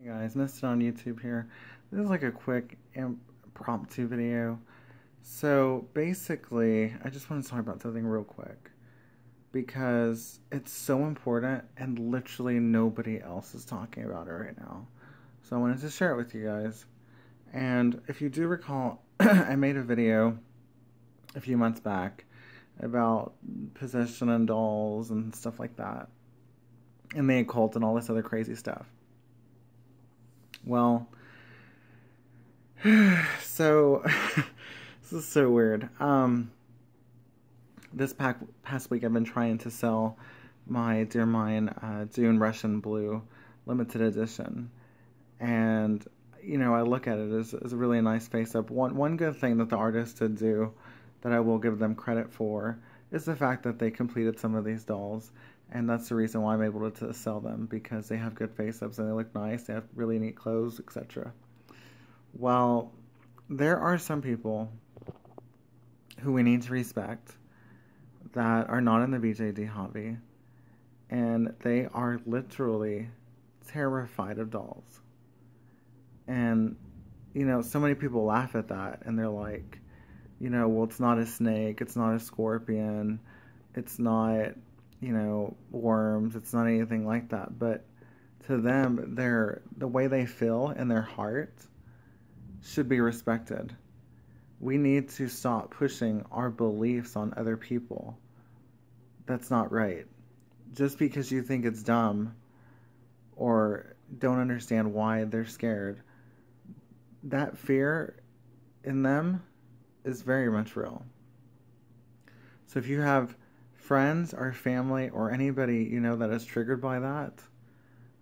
Hey guys, missed it on YouTube here. This is like a quick impromptu video. So basically, I just want to talk about something real quick because it's so important and literally nobody else is talking about it right now. So I wanted to share it with you guys. And if you do recall, I made a video a few months back about possession and dolls and stuff like that, and the occult and all this other crazy stuff. Well, so this is so weird. This past week I've been trying to sell my Dear Mine Dune Russian Blue limited edition, and I look at it as a really nice face up. One good thing that the artist did do, that I will give them credit for, is the fact that they completed some of these dolls, and that's the reason why I'm able to sell them, because they have good face ups and they look nice. They have really neat clothes, etc. Well, there are some people who we need to respect that are not in the BJD hobby, and they are literally terrified of dolls. And, so many people laugh at that, and they're like, well, it's not a snake, it's not a scorpion, it's not, worms, it's not anything like that. But to them, the way they feel in their heart should be respected. We need to stop pushing our beliefs on other people. That's not right. Just because you think it's dumb or don't understand why they're scared, that fear in them is very much real. So if you have friends or family or anybody that is triggered by that,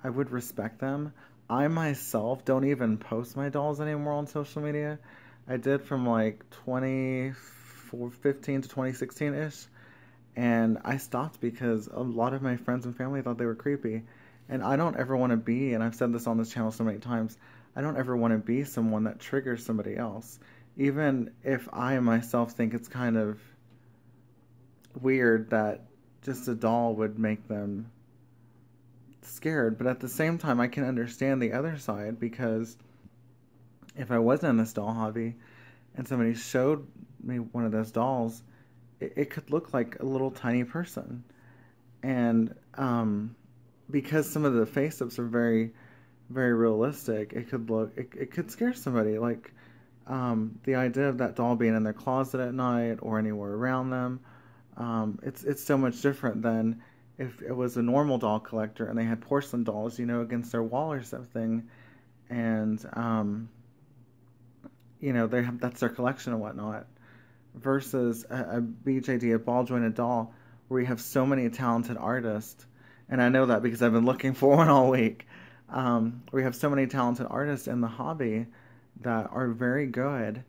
I would respect them. I myself don't even post my dolls anymore on social media. I did from like 2015 to 2016-ish, and I stopped because a lot of my friends and family thought they were creepy. And I don't ever want to be, and I've said this on this channel so many times, I don't ever want to be someone that triggers somebody else. Even if I myself think it's kind of weird that just a doll would make them scared. But at the same time, I can understand the other side, because if I wasn't in this doll hobby and somebody showed me one of those dolls, it could look like a little tiny person. And because some of the face-ups are very, very realistic, it could scare somebody. Like the idea of that doll being in their closet at night or anywhere around them, it's so much different than if it was a normal doll collector and they had porcelain dolls, against their wall or something, and that's their collection and whatnot, versus a BJD, a ball jointed doll, where you have so many talented artists, and I know that because I've been looking for one all week. We have so many talented artists in the hobby that are very good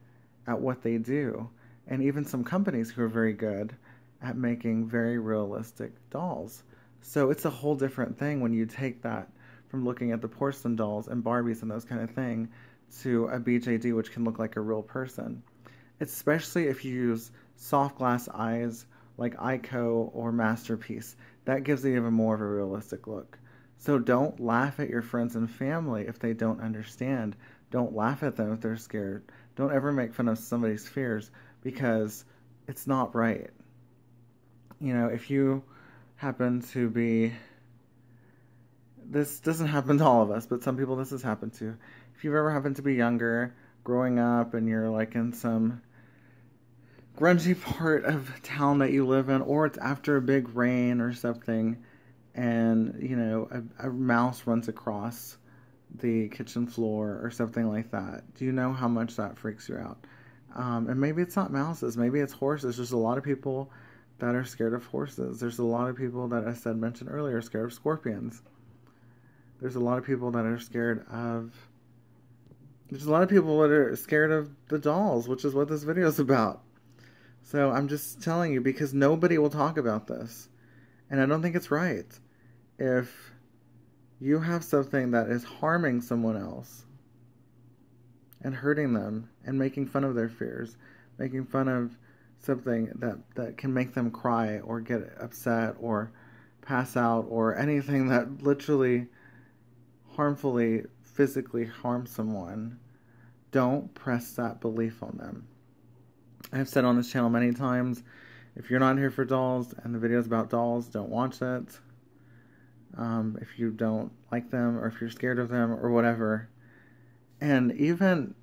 at what they do, and even some companies who are very good at making very realistic dolls. So it's a whole different thing when you take that from looking at the porcelain dolls and Barbies and those kind of thing to a BJD, which can look like a real person. Especially if you use soft glass eyes like Ico or Masterpiece. That gives it even more of a realistic look. So don't laugh at your friends and family if they don't understand. Don't laugh at them if they're scared. Don't ever make fun of somebody's fears, because it's not right. If you happen to be, this doesn't happen to all of us, but some people this has happened to. If you've ever happened to be younger, growing up, and you're like in some grungy part of town that you live in, or it's after a big rain or something, and a mouse runs across the kitchen floor or something like that, do you know how much that freaks you out? And maybe it's not mouses, maybe it's horses. There's a lot of people that are scared of horses. There's a lot of people that I mentioned earlier are scared of scorpions. There's a lot of people that are scared of There's a lot of people that are scared of the dolls, which is what this video is about. So I'm just telling you, because nobody will talk about this. And I don't think it's right. If you have something that is harming someone else and hurting them and making fun of their fears, making fun of something that can make them cry or get upset or pass out, or anything that literally harmfully physically harm someone, don't press that belief on them. I've said on this channel many times, if you're not here for dolls and the video's about dolls, don't watch it. If you don't like them or if you're scared of them or whatever. And even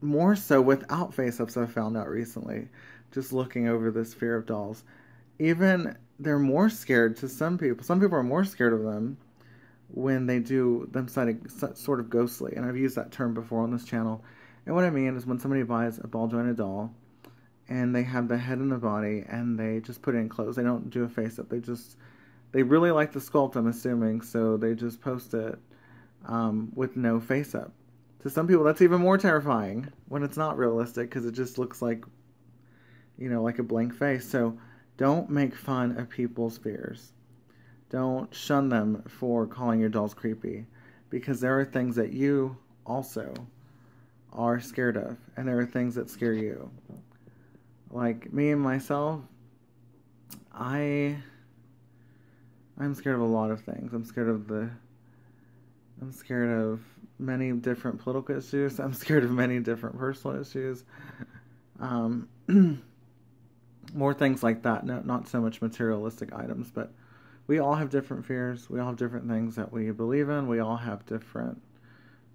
more so without face-ups, I've found out recently, just looking over this fear of dolls. Even they're more scared to some people. Some people are more scared of them when they do them sort of ghostly. And I've used that term before on this channel. And what I mean is when somebody buys a ball jointed doll and they have the head and the body and they just put it in clothes. They don't do a face-up. They really like the sculpt, I'm assuming, so they just post it with no face-up. To some people, that's even more terrifying when it's not realistic because it just looks like, you know, like a blank face. So don't make fun of people's fears. Don't shun them for calling your dolls creepy, because there are things that you also are scared of, and there are things that scare you. Like me and myself, I'm scared of a lot of things. I'm scared of many different political issues. I'm scared of many different personal issues. More things like that. No, not so much materialistic items, but we all have different fears. We all have different things that we believe in. We all have different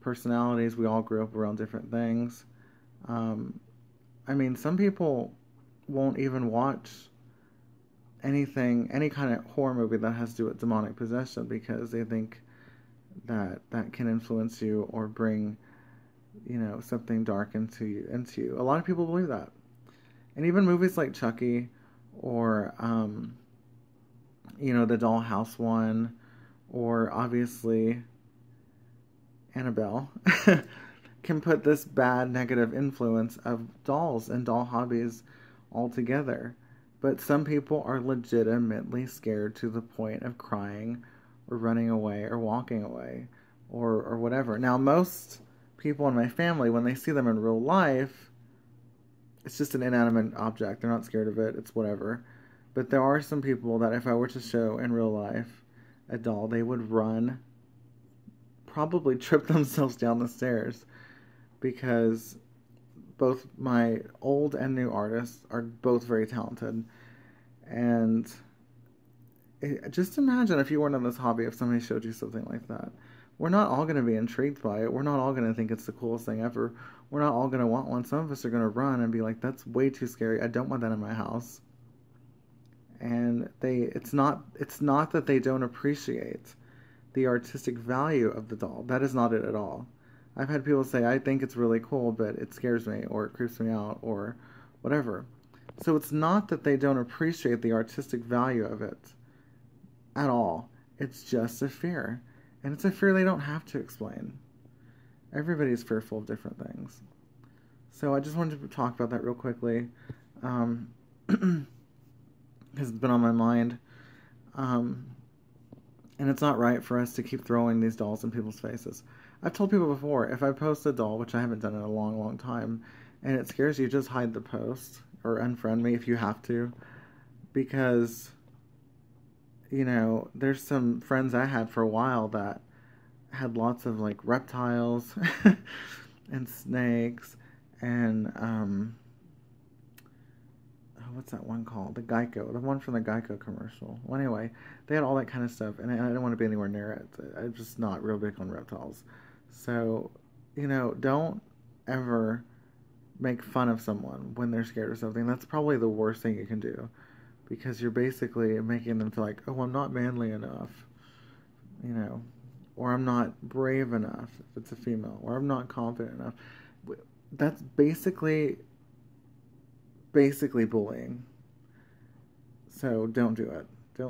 personalities. We all grew up around different things. I mean, some people won't even watch any kind of horror movie that has to do with demonic possession because they think that can influence you or bring, you know, something dark into you. A lot of people believe that. And even movies like Chucky or, you know, the Dollhouse one, or obviously Annabelle, can put this bad negative influence of dolls and doll hobbies all together. But some people are legitimately scared to the point of crying or running away or walking away or whatever. Now, most people in my family, when they see them in real life, it's just an inanimate object. They're not scared of it. It's whatever. But there are some people that if I were to show in real life a doll, they would run, probably trip themselves down the stairs, because both my old and new artists are both very talented. And just imagine if you weren't in this hobby, if somebody showed you something like that. We're not all going to be intrigued by it. We're not all going to think it's the coolest thing ever. We're not all going to want one. Some of us are going to run and be like, that's way too scary. I don't want that in my house. And it's not that they don't appreciate the artistic value of the doll. That is not it at all. I've had people say, I think it's really cool, but it scares me or it creeps me out or whatever. So it's not that they don't appreciate the artistic value of it at all. It's just a fear. And it's a fear they don't have to explain. Everybody's fearful of different things. So I just wanted to talk about that real quickly. Because it's been on my mind. And it's not right for us to keep throwing these dolls in people's faces. I've told people before, if I post a doll, which I haven't done in a long, long time, and it scares you, just hide the post or unfriend me if you have to. Because, you know, there's some friends I had for a while that had lots of, like, reptiles and snakes and, what's that one called? The one from the Geico commercial. Well, anyway, they had all that kind of stuff, and I didn't want to be anywhere near it. I'm just not real big on reptiles. So, you know, don't ever make fun of someone when they're scared of something. That's probably the worst thing you can do, because you're basically making them feel like, oh, I'm not manly enough, you know, or I'm not brave enough if it's a female, or I'm not confident enough. That's basically bullying. So don't do it.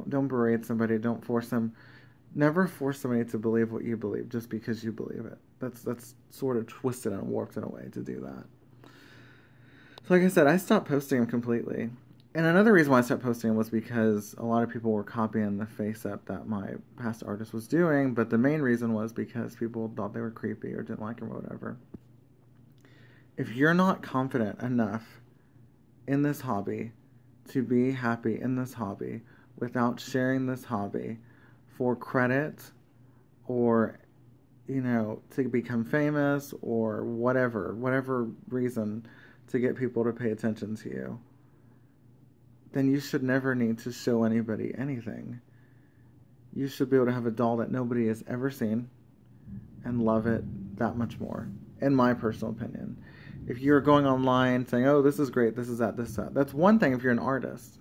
Don't berate somebody. Don't force them. Never force somebody to believe what you believe just because you believe it. That's sort of twisted and warped in a way to do that. So like I said, I stopped posting them completely. And another reason why I stopped posting them was because a lot of people were copying the face-up that my past artist was doing, but the main reason was because people thought they were creepy or didn't like them or whatever. If you're not confident enough in this hobby to be happy in this hobby without sharing this hobby for credit or you know, to become famous or whatever reason to get people to pay attention to you, then you should never need to show anybody anything. You should be able to have a doll that nobody has ever seen and love it that much more, in my personal opinion. If you're going online saying, oh, this is great, this is that, this is that, that's one thing if you're an artist.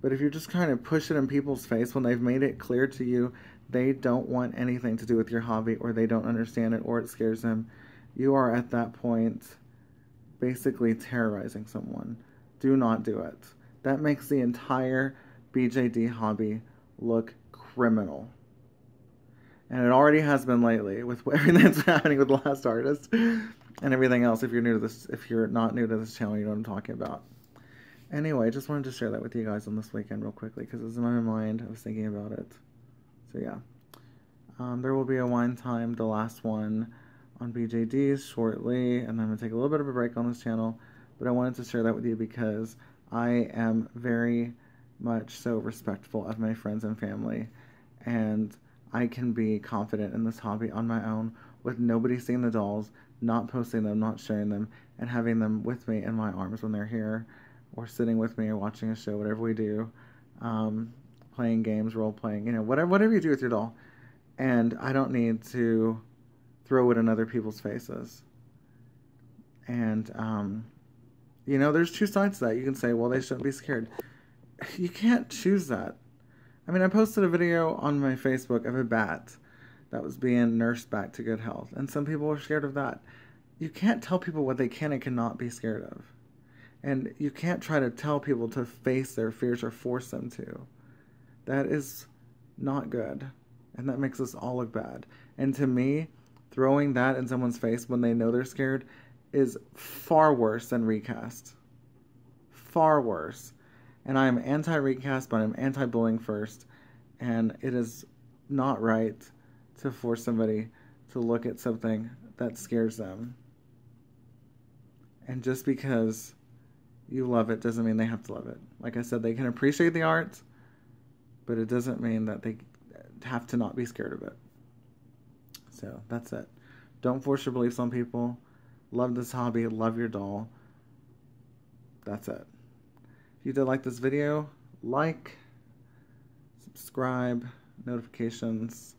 But if you're just kind of push it in people's face when they've made it clear to you they don't want anything to do with your hobby, or they don't understand it, or it scares them, you are at that point basically terrorizing someone. Do not do it. That makes the entire BJD hobby look criminal. And it already has been lately with everything that's happening with the last artist and everything else. If you're new to this, if you're not new to this channel, you know what I'm talking about. Anyway, just wanted to share that with you guys on this weekend real quickly because it was in my mind. I was thinking about it. So yeah. There will be a wine time, the last one, on BJDs shortly. And I'm going to take a little bit of a break on this channel. But I wanted to share that with you because I am very much so respectful of my friends and family. And I can be confident in this hobby on my own with nobody seeing the dolls, not posting them, not sharing them, and having them with me in my arms when they're here, or sitting with me or watching a show, whatever we do, playing games, role-playing, you know, whatever you do with your doll. And I don't need to throw it in other people's faces. And, you know, there's two sides to that. You can say, well, they shouldn't be scared. You can't choose that. I mean, I posted a video on my Facebook of a bat that was being nursed back to good health, and some people are scared of that. You can't tell people what they can and cannot be scared of. And you can't try to tell people to face their fears or force them to. That is not good, and that makes us all look bad. And to me, throwing that in someone's face when they know they're scared is far worse than recast. Far worse. And I am anti-recast, but I'm anti-bullying first. And it is not right to force somebody to look at something that scares them. And just because you love it doesn't mean they have to love it. Like I said, they can appreciate the art, but it doesn't mean that they have to not be scared of it. So that's it. Don't force your beliefs on people. Love this hobby. Love your doll. That's it. If you did like this video, like, subscribe, notifications,